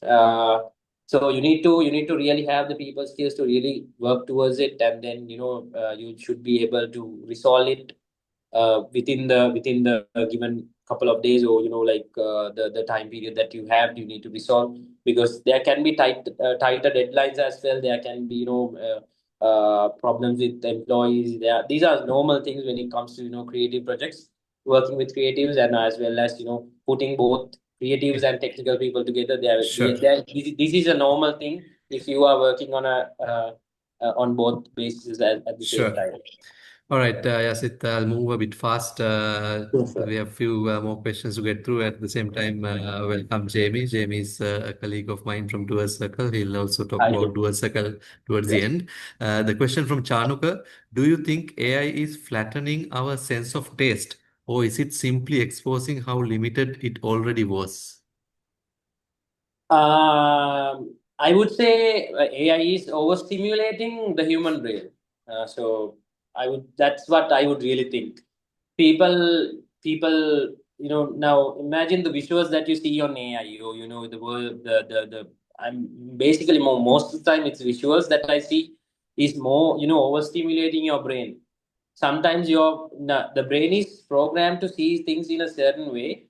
So you need to really have the people skills to really work towards it, and then you should be able to resolve it within the given couple of days, or like the time period that you have, you need to resolve, because there can be tighter deadlines as well. There can be problems with employees. These are normal things when it comes to creative projects, working with creatives, and as well as putting both creatives and technical people together. Sure. This is a normal thing if you are working on both bases at the same Sure. time. All right, Yasith, I'll move a bit fast. Yes, sir. We have a few more questions to get through. At the same time, welcome Jamie. Jamie is a colleague of mine from Doerscircle. He'll also talk I about do. Doerscircle towards the Yes. end. The question from Chanuka: do you think AI is flattening our sense of taste, or is it simply exposing how limited it already was? I would say AI is overstimulating the human brain. So that's what I would really think. People, now imagine the visuals that you see on AI, or the word, the. I'm basically most of the time it's visuals that I see is more overstimulating your brain. Sometimes the brain is programmed to see things in a certain way.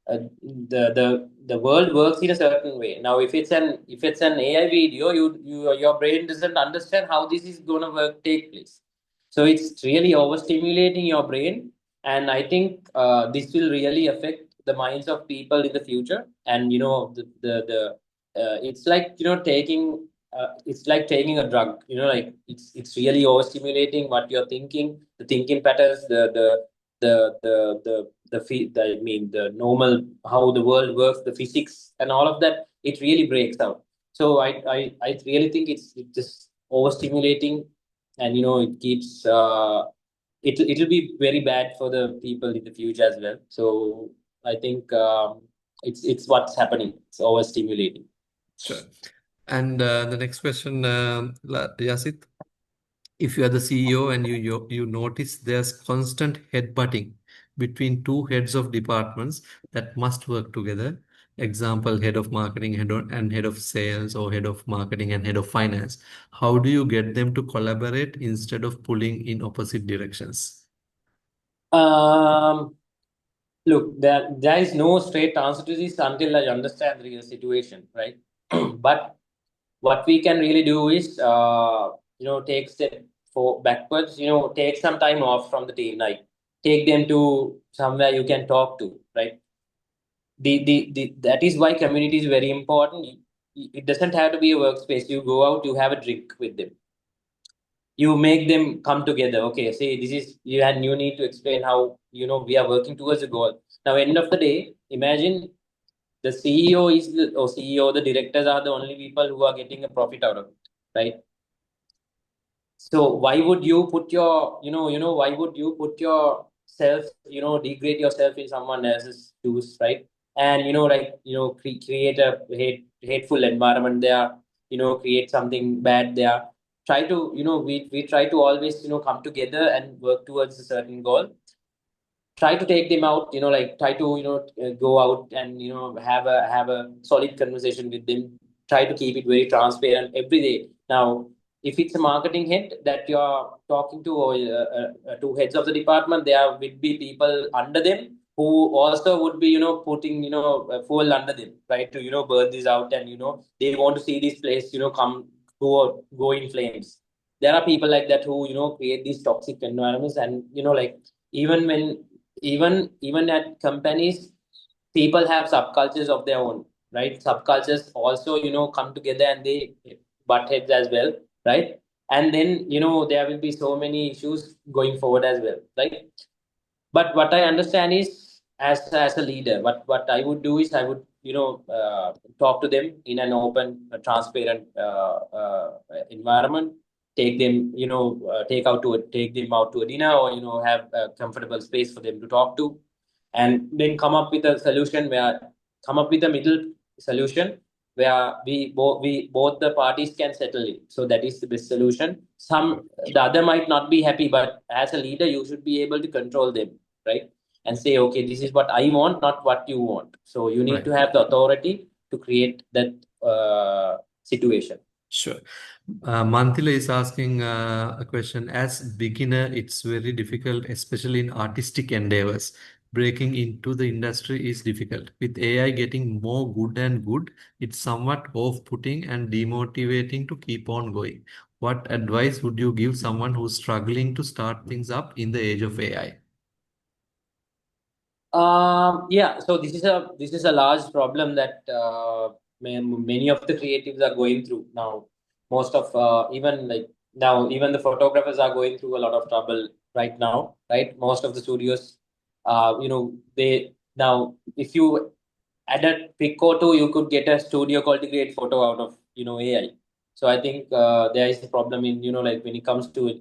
The world works in a certain way. Now, if it's an AI video, your brain doesn't understand how this is gonna take place. So it's really overstimulating your brain, and I think this will really affect the minds of people in the future. And it's like taking a drug. Like it's really overstimulating what you're thinking, the thinking patterns, I mean the normal how the world works, the physics and all of that. It really breaks down. So I really think it's just overstimulating, and it keeps it'll be very bad for the people in the future as well. So I think it's what's happening. It's overstimulating. Sure. And the next question, Yasith. If you are the CEO and you notice there's constant headbutting between two heads of departments that must work together, example, head of marketing and head of sales, or head of marketing and head of finance, how do you get them to collaborate instead of pulling in opposite directions? Um, Look, there is no straight answer to this until I understand the real situation, right? But what we can really do is take step for backwards. Take some time off from the team, like take them to somewhere you can talk to, right? That is why community is very important. It doesn't have to be a workspace. You go out, you have a drink with them, you make them come together. Okay, see, this is you, and you need to explain how we are working towards a goal. Now, end of the day, imagine the CEO or CEO, the directors are the only people who are getting a profit out of it, right? So why would you put why would you put yourself, degrade yourself in someone else's shoes, right? And create a hateful environment there, create something bad there. Try to, we try to always, come together and work towards a certain goal. Try to take them out, like try to go out and have a solid conversation with them. Try to keep it very transparent every day. Now, if it's a marketing head that you're talking to, or two heads of the department, there will be people under them who also would be, putting, fuel under them, right? To, burn this out, and, they want to see this place, go in flames. There are people like that who, create these toxic environments. And, like, even when, even at companies, people have subcultures of their own, right? Subcultures also, come together and they butt heads as well, right? And then, there will be so many issues going forward as well, right? But what I understand is, as a leader, what I would do is, I would, talk to them in an open, transparent environment. Take them, take them out to a dinner, or, have a comfortable space for them to talk to, and then come up with a middle solution where we both the parties can settle it. So that is the best solution. The other might not be happy, but as a leader, you should be able to control them, right? And say, okay, this is what I want, not what you want. So you need to have the authority to create that situation. Sure. Mantila is asking a question. As beginner, it's very difficult, especially in artistic endeavors. Breaking into the industry is difficult. With AI getting more good and good, it's somewhat off-putting and demotivating to keep on going. What advice would you give someone who's struggling to start things up in the age of AI? Yeah, so this is a large problem that many of the creatives are going through now. Most of even the photographers are going through a lot of trouble right now, right? Most of the studios, they now, if you add a pic or two, you could get a studio called to create photo out of, AI. So I think there is a problem in, like, when it comes to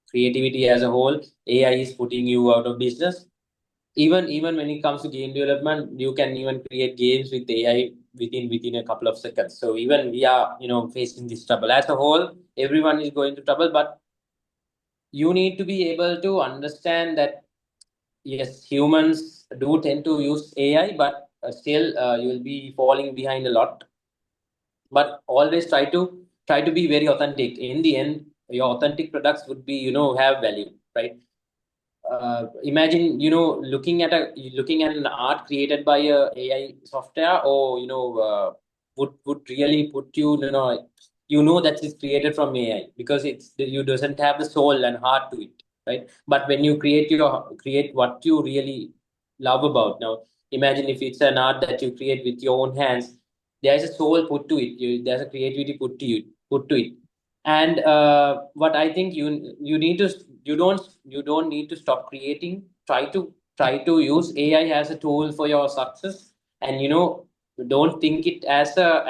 creativity as a whole, AI is putting you out of business. Even when it comes to game development, you can even create games with AI within a couple of seconds. So even we are, facing this trouble as a whole. Everyone is going to trouble, but you need to be able to understand that, yes, humans do tend to use AI, but still you will be falling behind a lot. But always try to be very authentic. In the end, your authentic products would be, have value, right? Imagine, looking at an art created by a AI software, or, would really put you, that is created from AI, because you doesn't have the soul and heart to it, right? But when you create what you really love about. Now, imagine if it's an art that you create with your own hands, there's a soul put to it. There's a creativity put to it. And what I think, you don't need to stop creating. Try to use AI as a tool for your success. And, don't think it as a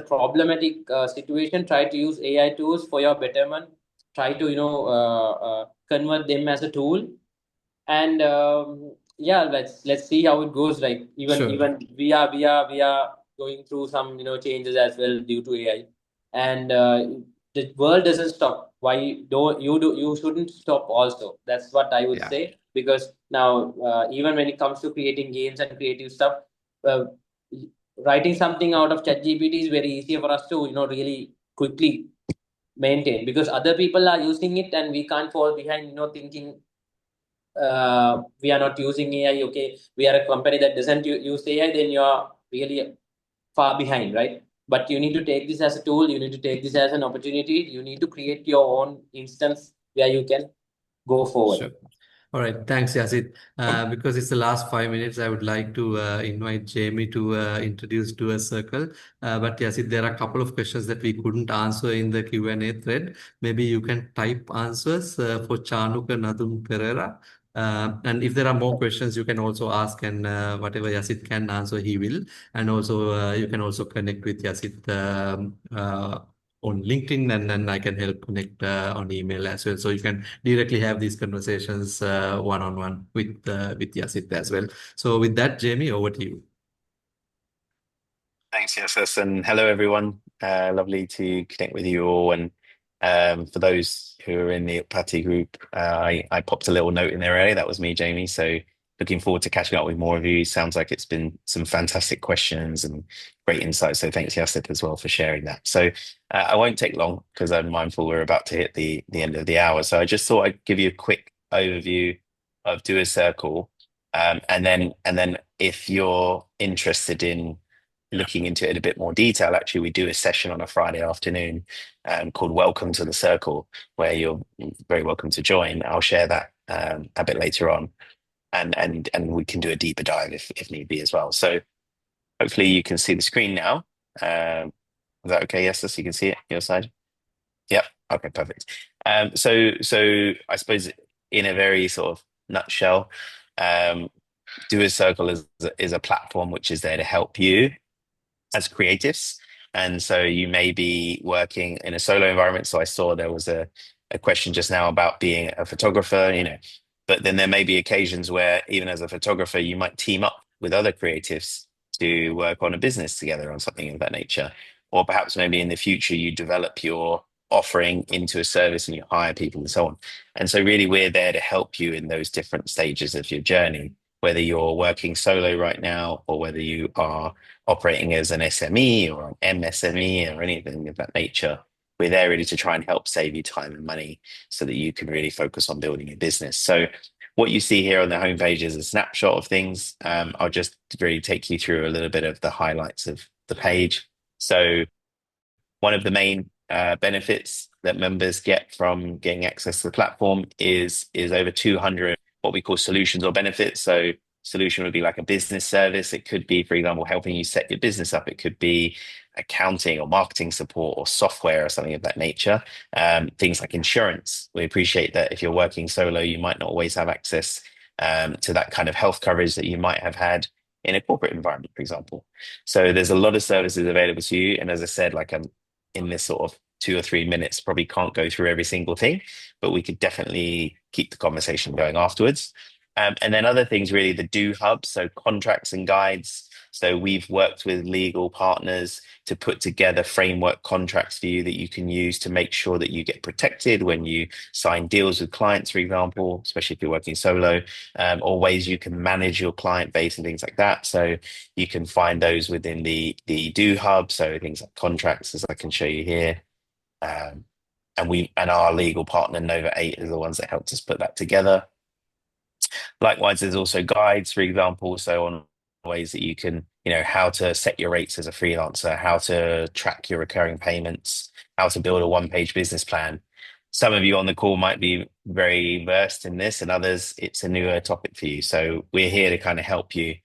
problematic situation. Try to use AI tools for your betterment. Try to, convert them as a tool. And yeah, let's see how it goes. Like, Sure. even we are going through some, changes as well due to AI. And the world doesn't stop. Why don't you shouldn't stop also. That's what I would Yeah. say. Because now, even when it comes to creating games and creative stuff, uh, writing something out of ChatGPT is very easy for us to, really quickly maintain, because other people are using it, and we can't fall behind, thinking we are not using AI. Okay, we are a company that doesn't use AI, then you are really far behind, right? But you need to take this as a tool. You need to take this as an opportunity. You need to create your own instance where you can go forward. Sure. All right. Thanks, Yasith. Because it's the last 5 minutes, I would like to invite Jamie to introduce Doerscircle. But Yasith, there are a couple of questions that we couldn't answer in the Q&A thread. Maybe you can type answers for Chanuka Nadum Pereira. And if there are more questions, you can also ask, and whatever Yasith can answer, he will. And also, you can also connect with Yasith on LinkedIn, and then I can help connect on email as well. So you can directly have these conversations one-on-one with Yasith as well. So with that, Jamie, over to you. Thanks, Yasith, and hello everyone. Lovely to connect with you all. And for those who are in the Utpatti Group, I popped a little note in there earlier. That was me, Jamie. So looking forward to catching up with more of you. Sounds like it's been some fantastic questions and great insights. So thanks, Yasith, as well for sharing that. So I won't take long because I'm mindful we're about to hit the end of the hour. So I just thought I'd give you a quick overview of Doerscircle. And then if you're interested in looking into it in a bit more detail, actually we do a session on a Friday afternoon called Welcome to the Circle, where you're very welcome to join. I'll share that a bit later on, and we can do a deeper dive if need be as well. So hopefully you can see the screen now. Is that okay? Yes, so you can see it your side. Yep. Okay, perfect. So I suppose in a very sort of nutshell, um, Doerscircle is a platform which is there to help you as creatives. And so you may be working in a solo environment. So I saw there was a question just now about being a photographer, but then there may be occasions where even as a photographer, you might team up with other creatives to work on a business together on something of that nature. Or perhaps maybe in the future, you develop your offering into a service and you hire people and so on. And so really we're there to help you in those different stages of your journey, whether you're working solo right now or whether you are operating as an SME or an MSME or anything of that nature. We're there really to try and help save you time and money so that you can really focus on building your business. So what you see here on the homepage is a snapshot of things. I'll just really take you through a little bit of the highlights of the page. So one of the main benefits that members get from getting access to the platform is over 200 what we call solutions or benefits. So solution would be like a business service. It could be, for example, helping you set your business up. It could be accounting or marketing support or software or something of that nature. Things like insurance. We appreciate that if you're working solo, you might not always have access to that kind of health coverage that you might have had in a corporate environment, for example. So there's a lot of services available to you. And as I said, like in this sort of 2 or 3 minutes, probably can't go through every single thing, but we could definitely keep the conversation going afterwards. And then other things, really, the Do Hub, so contracts and guides. So we've worked with legal partners to put together framework contracts for you that you can use to make sure that you get protected when you sign deals with clients, for example, especially if you're working solo, or ways you can manage your client base and things like that. So you can find those within the Do Hub. So things like contracts, as I can show you here. And our legal partner Nova 8 is the ones that helped us put that together. Likewise, there's also guides, for example, so on ways that you can, how to set your rates as a freelancer, how to track your recurring payments, how to build a one-page business plan. Some of you on the call might be very versed in this, and others, it's a newer topic for you. So we're here to kind of help you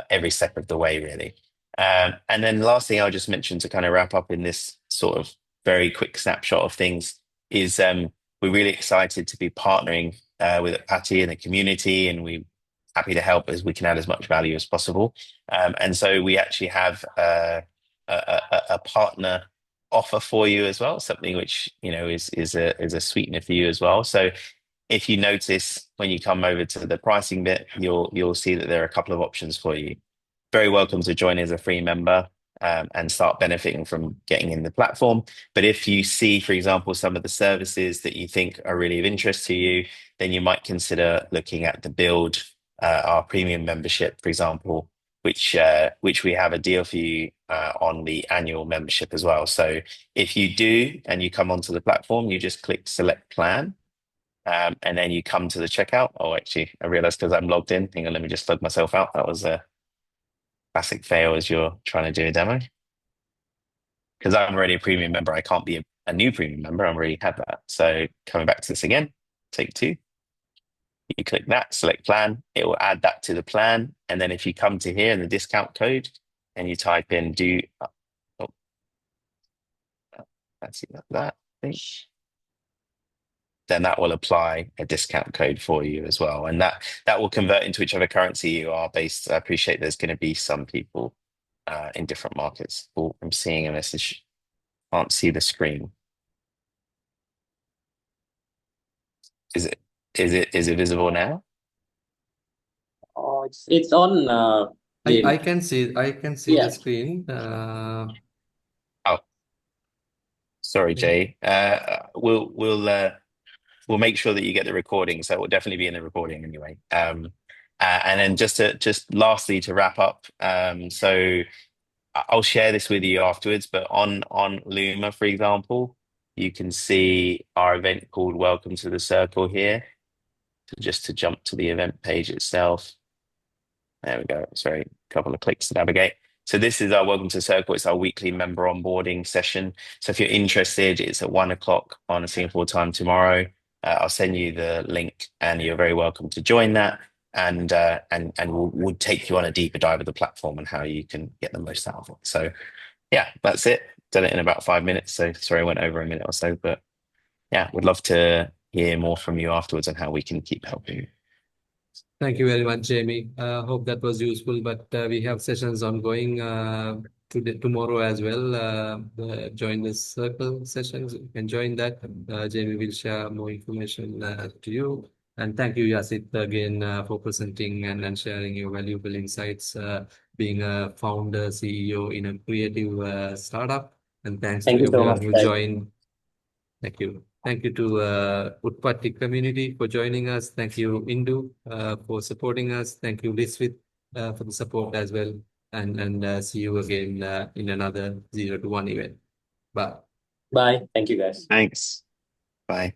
every step of the way, really. And then last thing I'll just mention to kind of wrap up in this sort of very quick snapshot of things is we're really excited to be partnering with Utpatti and the community, and we're happy to help as we can add as much value as possible. And so we actually have a partner offer for you as well, something which is a sweetener for you as well. So if you notice when you come over to the pricing bit, you'll see that there are a couple of options for you. Very welcome to join as a free member and start benefiting from getting in the platform. But if you see, for example, some of the services that you think are really of interest to you, then you might consider looking at the Build, our premium membership, for example, which we have a deal for you on the annual membership as well. So if you do and you come onto the platform, you just click select plan. And then you come to the checkout. Oh, actually, I realized because I'm logged in. Hang on, let me just log myself out. That was a classic fail as you're trying to do a demo. Because I'm already a premium member, I can't be a new premium member. I already have that. So coming back to this again, take two. You click that, select plan. It will add that to the plan. And then if you come to here in the discount code and you type in let's see that thing, then that will apply a discount code for you as well. And that will convert into whichever currency you are based. I appreciate there's going to be some people in different markets. Oh, I'm seeing a message. Can't see the screen. Is it visible now? Oh, it's on. I can see Yeah. the screen. Oh, sorry, Jay. We'll make sure that you get the recording, so it will definitely be in the recording anyway. And then just lastly to wrap up, so I'll share this with you afterwards. But on Luma, for example, you can see our event called Welcome to the Circle here. So just to jump to the event page itself. There we go. It's very couple of clicks to navigate. So this is our Welcome to Circle. It's our weekly member onboarding session. So if you're interested, it's at 1 o'clock on Singapore time tomorrow. I'll send you the link, and you're very welcome to join that. And we'll take you on a deeper dive of the platform and how you can get the most out of it. So yeah, that's it. Done it in about 5 minutes. So sorry, I went over a minute or so, but yeah, would love to hear more from you afterwards on how we can keep helping you. Thank you very much, Jamie. Hope that was useful. But we have sessions ongoing today, tomorrow as well. Join the circle sessions. You can join that. Jamie will share more information to you. And thank you, Yasith, again for presenting and sharing your valuable insights. Being a founder, CEO in a creative startup. And thanks Thank to you so everyone much, who guys. joined. Thank you. Thank you to Utpatti community for joining us. Thank you, Indu, for supporting us. Thank you, Liswith, for the support as well. And see you again in another 0 to 1 event. Bye. Bye. Thank you, guys. Thanks. Bye.